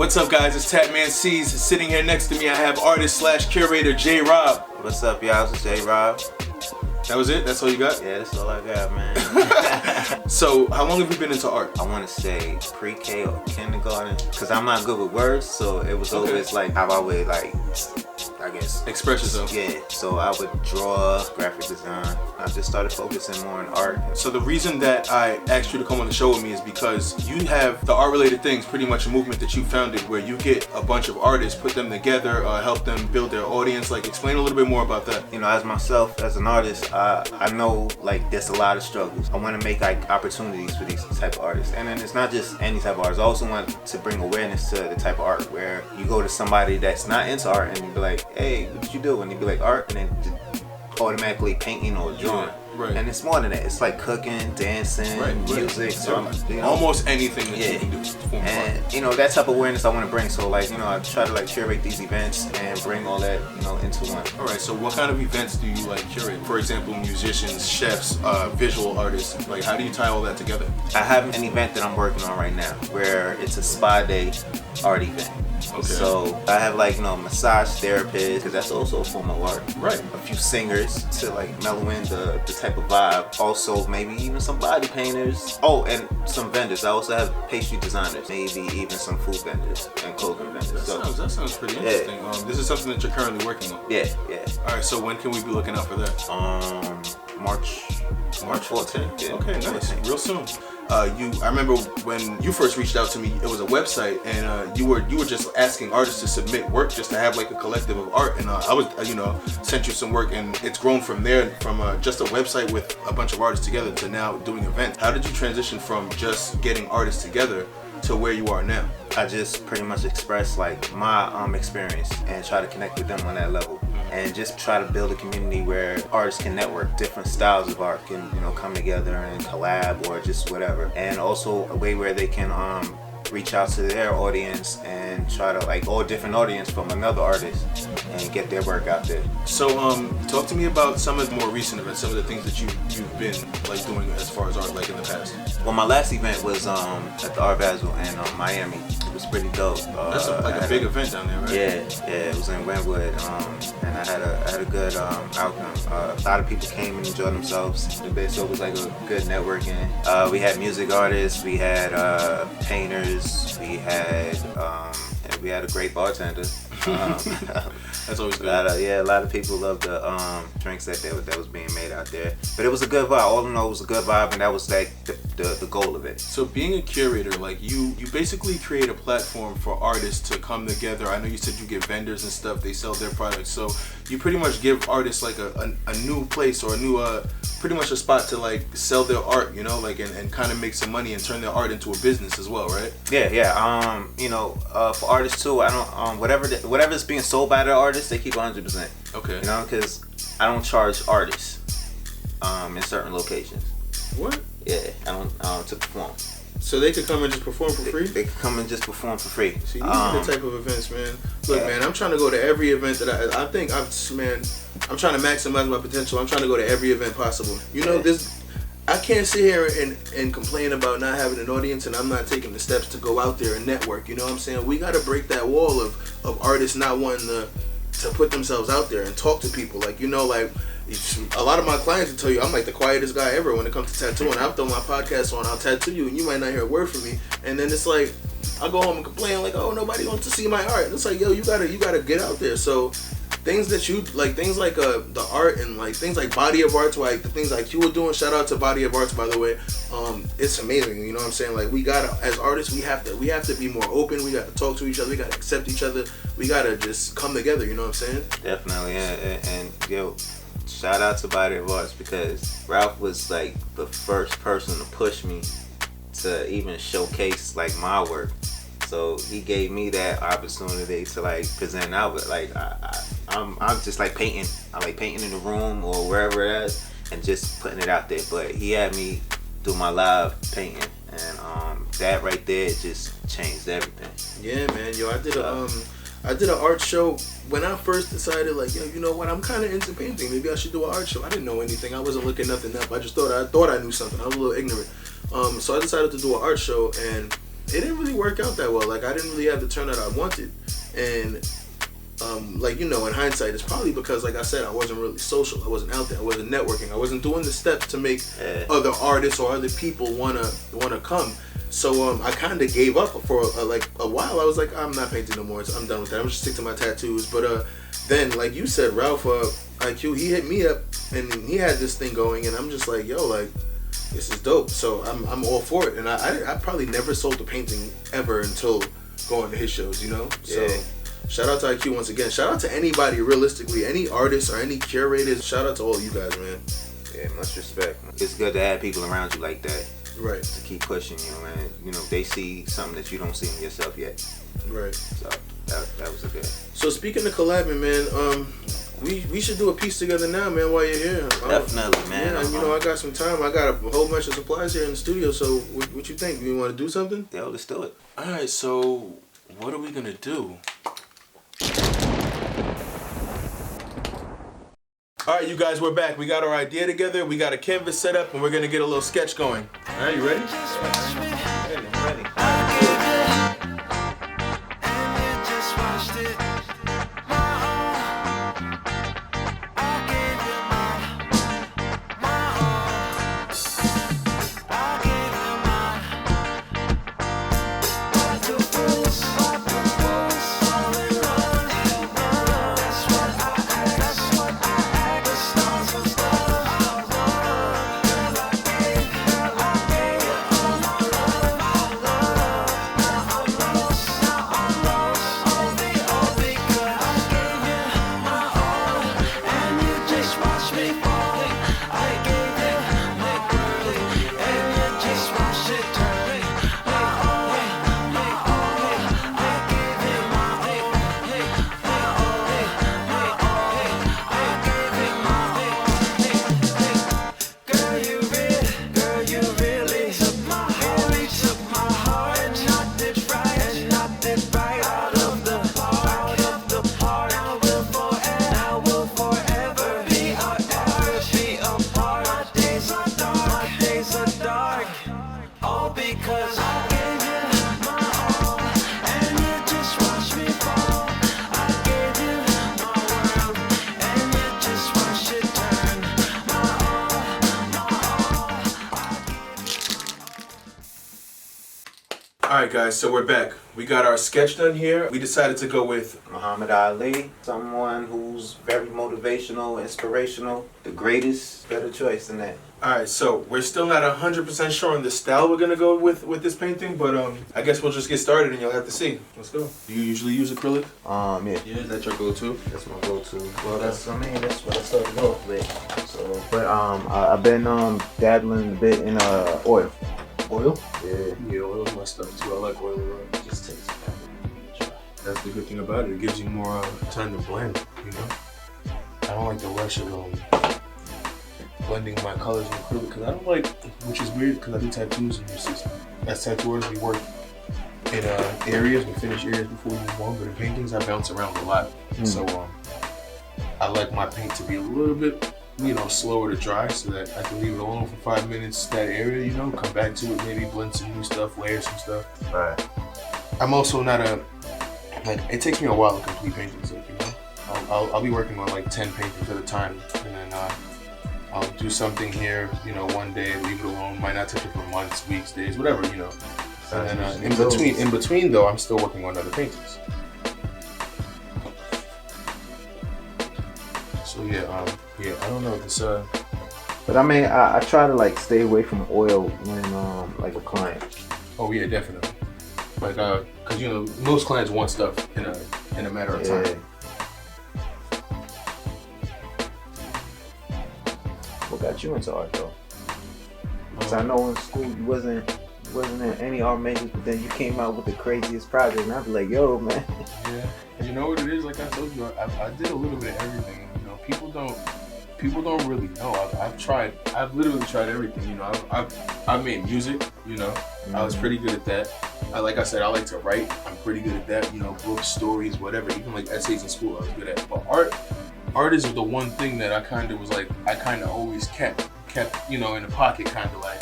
What's up, guys? It's Tattman Ceez. Sitting here next to me, I have artist / curator Jarob. What's up, y'all? This is Jarob. That was it? That's all you got? Yeah, that's all I got, man. So, how long have you been into art? I want to say pre-K or kindergarten, because I'm not good with words, so it was always like how I would I guess express yourself. Yeah, so I would draw, graphic design. I just started focusing more on art. So the reason that I asked you to come on the show with me is because you have the art-related things, pretty much a movement that you founded where you get a bunch of artists, put them together, help them build their audience. Like, explain a little bit more about that. You know, as myself, as an artist, I know there's a lot of struggles. I want to make opportunities for these type of artists. And then it's not just any type of artists. I also want to bring awareness to the type of art where you go to somebody that's not into art and you be like, hey, what did you do? And they'd be like, art, and then automatically painting or drawing. Yeah, right. And it's more than that. It's like cooking, dancing, music. So almost anything that you can do. And you know, that type of awareness I want to bring. So I try to curate these events and bring all that into one. All right. So what kind of events do you curate? For example, musicians, chefs, visual artists. Like, how do you tie all that together? I have an event that I'm working on right now where it's a spa day art event. Okay. So I have massage therapists, because that's also a form of art. Right. A few singers to mellow in the type of vibe. Also maybe even some body painters. Oh, and some vendors. I also have pastry designers, maybe even some food vendors and clothing vendors. That sounds pretty interesting. Yeah. This is something that you're currently working on. Yeah. All right. So when can we be looking out for that? March 14th. Yeah. Okay, nice. Real soon. I remember when you first reached out to me, it was a website, and you were just asking artists to submit work just to have a collective of art, and I was sent you some work, and it's grown from there, from just a website with a bunch of artists together to now doing events. How did you transition from just getting artists together to where you are now? I just pretty much express my experience and try to connect with them on that level, and just try to build a community where artists can network. Different styles of art can come together and collab or just whatever, and also a way where they can reach out to their audience and try to all different audience from another artist and get their work out there. So talk to me about some of the more recent events, some of the things that you've been doing as far as art in the past. Well, my last event was at the Art Basel in Miami. It was pretty dope. That's a big event down there, right? Yeah, it was in Wynwood, and I had a good outcome. A lot of people came and enjoyed themselves. So it was a good networking. We had music artists, we had painters, we had a great bartender. That's always good. A lot of people loved the drinks that was being made out there. But it was a good vibe. All in all, it was a good vibe, and that was the goal of it. So being a curator, you basically create a platform for artists to come together. I know you said you get vendors and stuff, they sell their products. So you pretty much give artists a new place or a new pretty much a spot to sell their art, and kind of make some money and turn their art into a business as well, right? Yeah. For artists too, I don't whatever's being sold by the artists, they keep 100%. Okay. Because I don't charge artists in certain locations. What? Yeah, I don't to perform. So they could come and just perform for free? They could come and just perform for free. See, these are the type of events, man. Look, man, I'm trying to go to every event that I think I'm trying to maximize my potential. I'm trying to go to every event possible. I can't sit here and complain about not having an audience and I'm not taking the steps to go out there and network. You know what I'm saying? We got to break that wall of artists not wanting to put themselves out there and talk to people. A lot of my clients will tell you I'm the quietest guy ever when it comes to tattooing. I'll throw my podcast on, I'll tattoo you, and you might not hear a word from me. And then it's I'll go home and complain oh, nobody wants to see my art. And it's yo, you gotta get out there. So things that you things the art and things like Body of Arts, the things you were doing. Shout out to Body of Arts, by the way. It's amazing. You know what I'm saying? We gotta, as artists, we have to be more open. We gotta talk to each other. We gotta accept each other. We gotta just come together. You know what I'm saying? Definitely. And shout out to Body of Arts, because Ralph was the first person to push me to even showcase my work. So he gave me that opportunity to present out. But I'm just painting. I like painting in the room or wherever it is and just putting it out there. But he had me do my live painting, and that right there just changed everything. Yeah, man. I did an art show when I first decided, you know what, I'm kind of into painting. Maybe I should do an art show. I didn't know anything. I wasn't looking nothing up. I just thought I knew something. I was a little ignorant. So I decided to do an art show, and it didn't really work out that well. Like I didn't really have the turn that I wanted, and like in hindsight, it's probably because, like I said, I wasn't really social. I wasn't out there. I wasn't networking. I wasn't doing the steps to make other artists or other people wanna come. So I kind of gave up for like a while. I was like, I'm not painting no more. I'm done with that. I'm just stick to my tattoos. But then, like you said, Ralph IQ, he hit me up and he had this thing going, and I'm just like, yo, like this is dope. So I'm all for it. And I probably never sold a painting ever until going to his shows. Yeah. So. Shout out to IQ once again. Shout out to anybody, realistically, any artists or any curators. Shout out to all you guys, man. Yeah, much respect. It's good to have people around you like that. Right. To keep pushing you, man. They see something that you don't see in yourself yet. Right. So that was a good. So speaking of collabing, man, we should do a piece together now, man, while you're here. Definitely, man. Yeah, and I got some time. I got a whole bunch of supplies here in the studio. So what you think? You want to do something? Yeah, let's do it. All right. So what are we gonna do? All right, you guys, we're back. We got our idea together. We got a canvas set up, and we're gonna get a little sketch going. All right, you ready? I'm ready. Alright guys, so we're back. We got our sketch done here. We decided to go with Muhammad Ali, someone who's very motivational, inspirational, the greatest. Better choice than that. Alright, so we're still not 100% sure on the style we're gonna go with this painting, but I guess we'll just get started and you'll have to see. Let's go. Do you usually use acrylic? Yeah. Yeah, is that your go-to? That's my go-to. Well, that's what I started off with. So, but I've been dabbling a bit in oil. Oil? Yeah, oil's my stuff too. I like oil a lot. It just takes time. That's the good thing about it. It gives you more time to blend, I don't like the rush of blending my colors in acrylic because I don't like, which is weird because I do tattoos and as tattooers we work in areas, we finish areas before we move on, but in paintings I bounce around a lot. So I like my paint to be a little bit slower to dry so that I can leave it alone for 5 minutes, that area, come back to it, maybe blend some new stuff, layer some stuff. Right. I'm also not it takes me a while to complete paintings, I'll be working on like 10 paintings at a time, and then I'll do something here, one day, leave it alone, might not touch it for months, weeks, days, whatever, And then in between though, I'm still working on other paintings. So yeah, I don't know this. But I mean, I try to stay away from oil when like a client. Oh yeah, definitely. Like because most clients want stuff in a matter of time. What got you into art though? Because I know in school you wasn't in any art majors, but then you came out with the craziest project, and I'd be like, yo, man. Yeah, and you know what it is? Like I told you, I did a little bit of everything. People don't really know. I've literally tried everything. I've made music. I was pretty good at that. Like I said, I like to write. I'm pretty good at that. Books, stories, whatever. Even like essays in school, I was good at. But art is the one thing that I kind of always kept in the pocket, kind of like.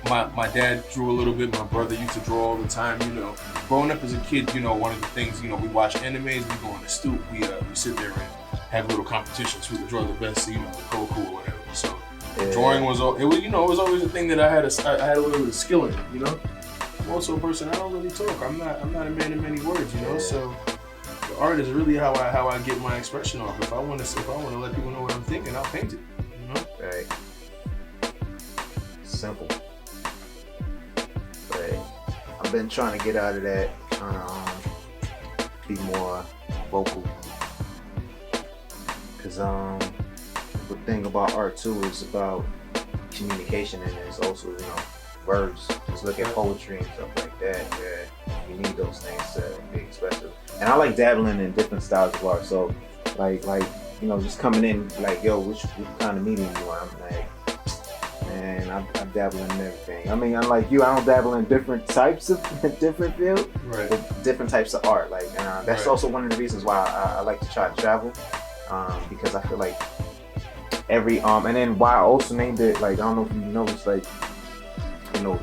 my dad drew a little bit. My brother used to draw all the time. You know, growing up as a kid, you know, one of the things, you know, we watch animes. We go on the stoop. We sit there and have little competitions who could draw the best. You know, Goku or whatever. So drawing was it was always a thing that I had a little bit of skill in it. You know, I'm also a person, I don't really talk. I'm not a man of many words. You know, so the art is really how I get my expression off. If I want to let people know what I'm thinking, I'll paint it. You know, right. Simple. But I've been trying to get out of that, trying to be more vocal. Cause the thing about art too is about communication, and it's also, you know, words. Just look at poetry and stuff like that. Yeah, you need those things to be expressive. And I like dabbling in different styles of art. So like you know, just coming in like, yo, which kind of medium you want? I'm like, man, I dabble in everything. I mean, unlike you, I don't dabble in different types of different fields, right? But different types of art. Like, that's also one of the reasons why I like to try to travel, because I feel like every and then why I also named it, like, I don't know if you noticed, like, you know,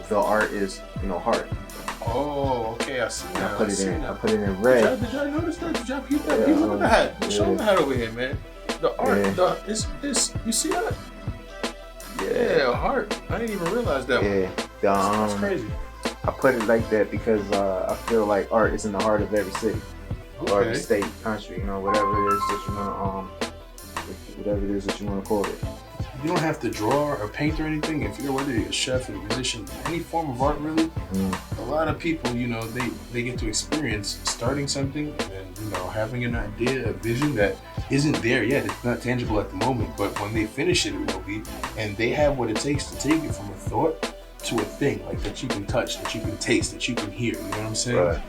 the art is, you know, heart. Oh, okay, I see that. I put it in red. Did y'all notice that? Did y'all peep that? Look at the hat. Show them the hat over here, man. The art, this, you see that? Yeah, heart. I didn't even realize that one. Yeah, That's crazy. I put it like that because I feel like art is in the heart of every city, or every state, country, you know, whatever it is that you want to call it. You don't have to draw or paint or anything. If you're, whether you're a chef or a musician, any form of art really, a lot of people, you know, they get to experience starting something and then, you know, having an idea, a vision that isn't there yet. It's not tangible at the moment, but when they finish it, it will be. And they have what it takes to take it from a thought to a thing, like, that you can touch, that you can taste, that you can hear. You know what I'm saying? Right.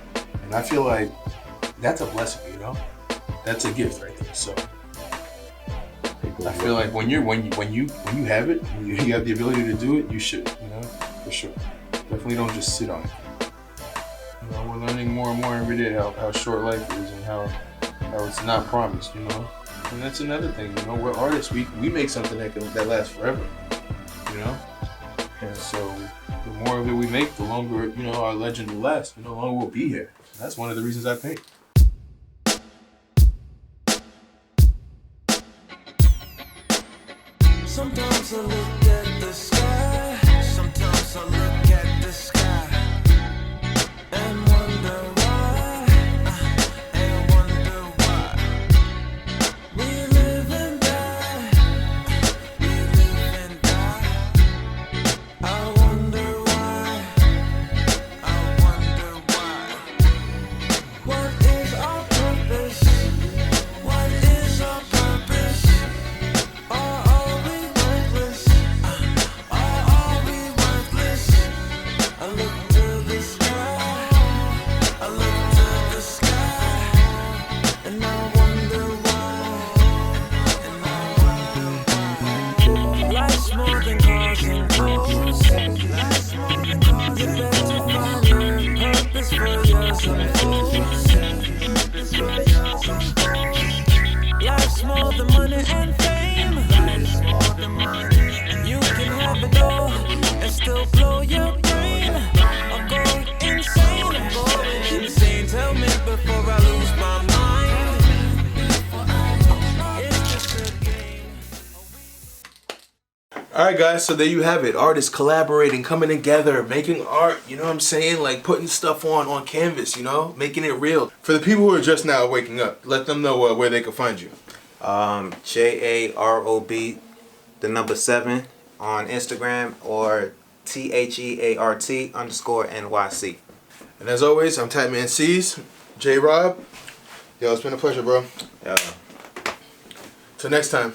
And I feel like that's a blessing, you know? That's a gift right there. So I feel like when you have it, when you have the ability to do it, you should, you know, for sure. Definitely don't just sit on it. You know, we're learning more and more every day how short life is and how it's not promised, you know. And that's another thing, you know, we're artists. We make something that lasts forever, you know. And so the more of it we make, the longer, you know, our legend will last. You know, the longer we'll be here. That's one of the reasons I paint. Sometimes I look at the sky, sometimes I look at the sky and wonder why, we live and die, I wonder why, what is our purpose, what is our purpose, are we worthless, are we worthless, I look to the sky, and I wonder why, life's more than cars and clothes, you better find your purpose for yours life's more than money and fame, you can have it all and still blow your brain, or go insane, I'm going insane, tell me before I lose my mind, it's just a game. Alright guys, so there you have it. Artists collaborating, coming together, making art, you know what I'm saying? Like putting stuff on canvas, you know? Making it real. For the people who are just now waking up, let them know where they can find you. JAROB, the number 7 on Instagram, or THEART_NYC. And as always, I'm Tattman Ceez, Jarob. Yo, it's been a pleasure, bro. Yeah. Till next time.